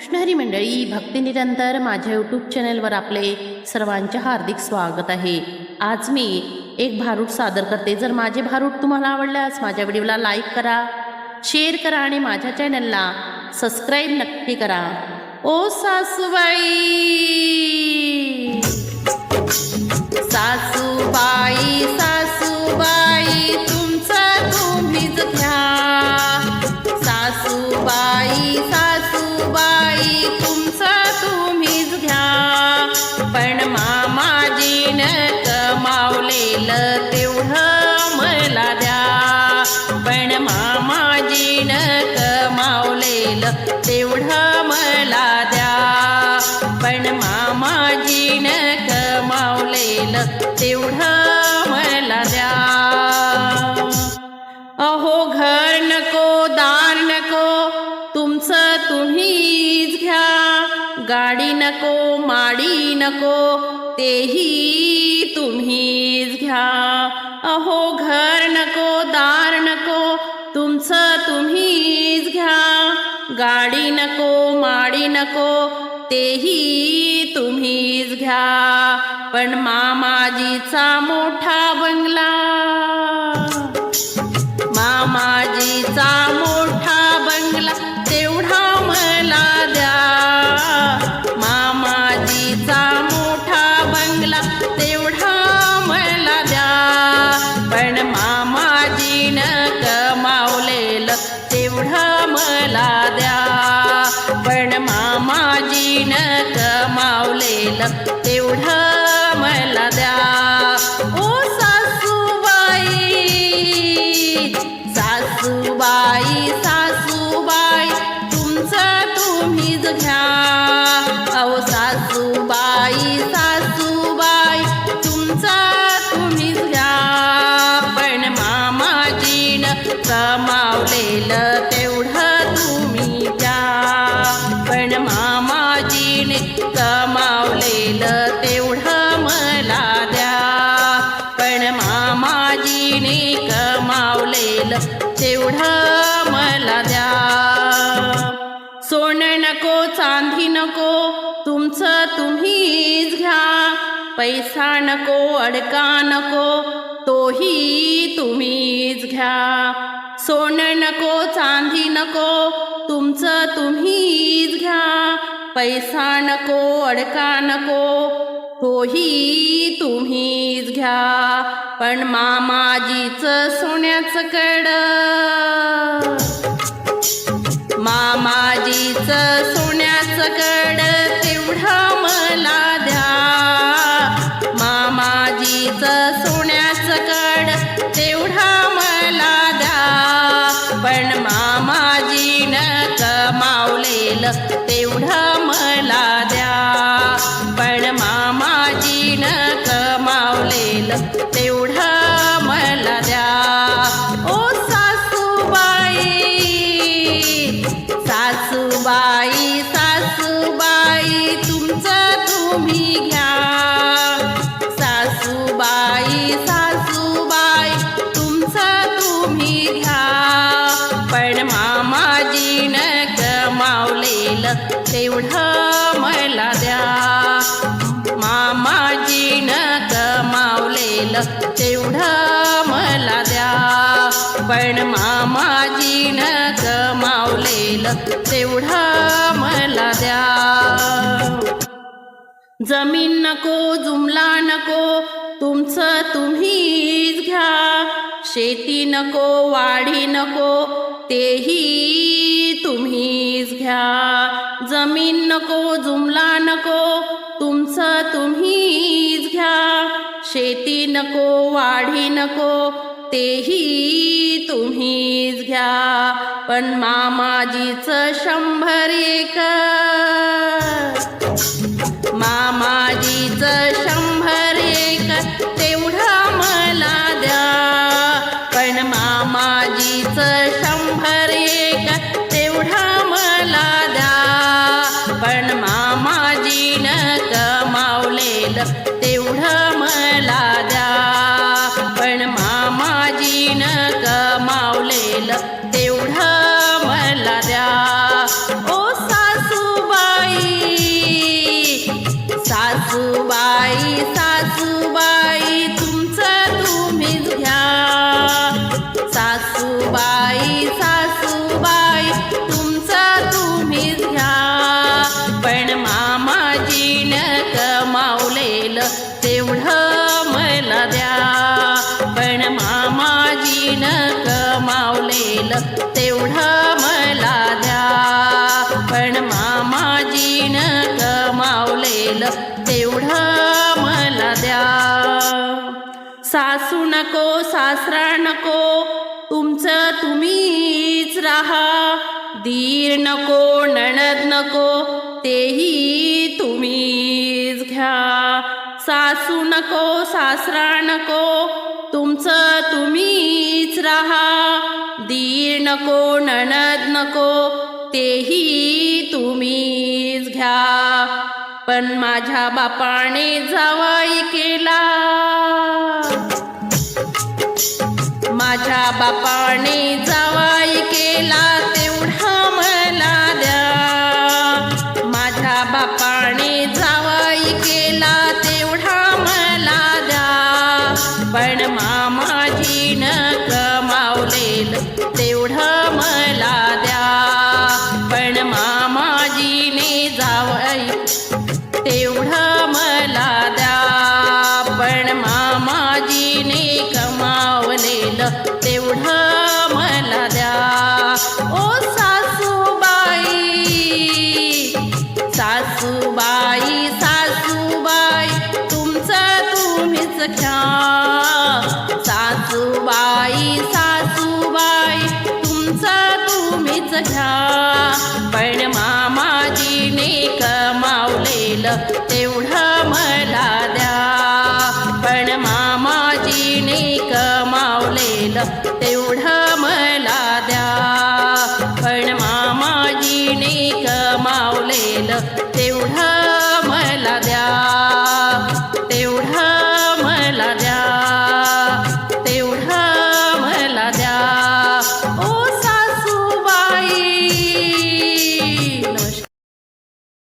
कृष्ण हरी मंडळी भक्ती निरंतर माझ्या यूट्यूब चॅनलवर आपले सर्वांचे हार्दिक स्वागत आहे। आज मी एक भारूड सादर करते। जर माझे भारूड तुम्हाला आवडल्यास माझ्या व्हिडिओला लाईक करा, शेअर करा आणि माझ्या चॅनलला सबस्क्राईब नक्की करा। ओ सासूबाई सासूबाई सासूबाई तुमचं तुम्हीच घ्या। सासूबाई सासूबाई तुमचं तुम्हीच घ्या। पण मामाजीनं कमावलेलं तेवढं मला द्या। पण मामाजीनं कमावलेलं तेवढं मला द्या। पण मामाजीनं कमावलेलं तेवढं मला द्या। अहो घर नको दार नको तुमचं तुम्हीच घ्या। गाडी नको माडी नको तेही तुम्हीच घ्या। अहो घर नको दार नको तुमचं तुम्हीच घ्या। गाडी नको माडी नको तेही तुम्हीच घ्या। पण मामाजीचा मोठा बंगला मामाजीचा मोठा बंगला तेवढा मला द्या। मामाजीचा मोठा बंगला तेवढा मला द्या। पण मामाजीनं कमावलेलं तेवढं मला द्या। पण मामाजीनं कमावलेलं तेवढं मला द्या। ओ सासूबाई सासूबाई सासूबाई तुमचं तुम्हीच घ्या। अहो सासूबाई सासूबाई तुमचं तुम्हीच घ्या। पण मामाजीनं कमावलेलं तेवढं तुम्ही द्या। पण मामाजीने कमावलेलं तेवढं मला द्या। पण मामाजीने कमावलेलं तेवढं मला द्या। सोनं नको चांदी नको तुमचं तुम्हीच घ्या। पैसा नको अडका नको तोही तुम्हीच घ्या। सोनं नको चांदी नको तुमचं तुम्हीच घ्या। पैसा नको अडका नको तोही तुम्हीच घ्या। पण मामाजीचं सोन्याचं कड मामाजीचं सोन्याचं कड तेवढं मला द्या। मामाजीचं सोन्याचं कड तेवढं मला द्या। पण मामाजीनं कमावलेलं तेवढं मला द्या। पण मामाजीनं कमावलेलं तेवढं मला द्या। ओ सासूबाई सासूबाई सासूबाई तुमचं तुम्ही घ्या। सासूबाई सासूबाई तुमचं तुम्ही घ्या। पण मामाजीनं कमावलेलं तेवढं मला द्या। मामाजीनं कमावलेलं तेवढं मला द्या। पण मामाजीनं कमावलेलं तेवढं मला द्या। जमीन नको जुमला नको तुमचं तुम्हीच घ्या। शेती नको वाढी नको तेही तुम्हीच घ्या। जमीन नको जुमला नको तुमचं तुम्हीच घ्या। शेती नको वाढी नको तेही तुम्हीच घ्या। पण मामाजीचं 100 एकर मामाजीचं 100 एकर तेवढं मला द्या। पण मामाजीचं 100 एकर तेवढं मला द्या। पण मामाजीनं कमावलेलं तेवढं मला द्या। पण मामाजीनं कमावलेलं तेवढं मला द्या। ओ सासूबाई मामाजीनं कमावलेलं तेवढं मला द्या. सासू नको सासरा नको तुमचं तुम्हीच राहा. दीर नको नणद नको तेही तुम्हीच घ्या. सासू नको सासरा नको तुमचं तुम्हीच राहा. दीर नको नणद नको तेही तुम्हीच घ्या. पण माझ्या बापाने जावई केला, माझ्या बापाने जावई केला तेवढा मला द्या. माझ्या बापाने जावई केला तेवढा मला द्या. पण मामाजीनं कमावलेलं तेवढं मला द्या. पण मामाजीने जावई तेवढं मला द्या. पण मामाजीने कमावलेलं तेवढं मला द्या. ओ सासूबाई सासूबाई सासूबाई तुमचं तुम्हीच घ्या. सासूबाई सासूबाई तुमचं तुम्हीच घ्या. पण मामाजीने कमावलेलं तेवढं मला द्या. पण मामाजीने कमावलेलं तेवढं मला द्या. पण मामाजीने कमावलेलं तेवढं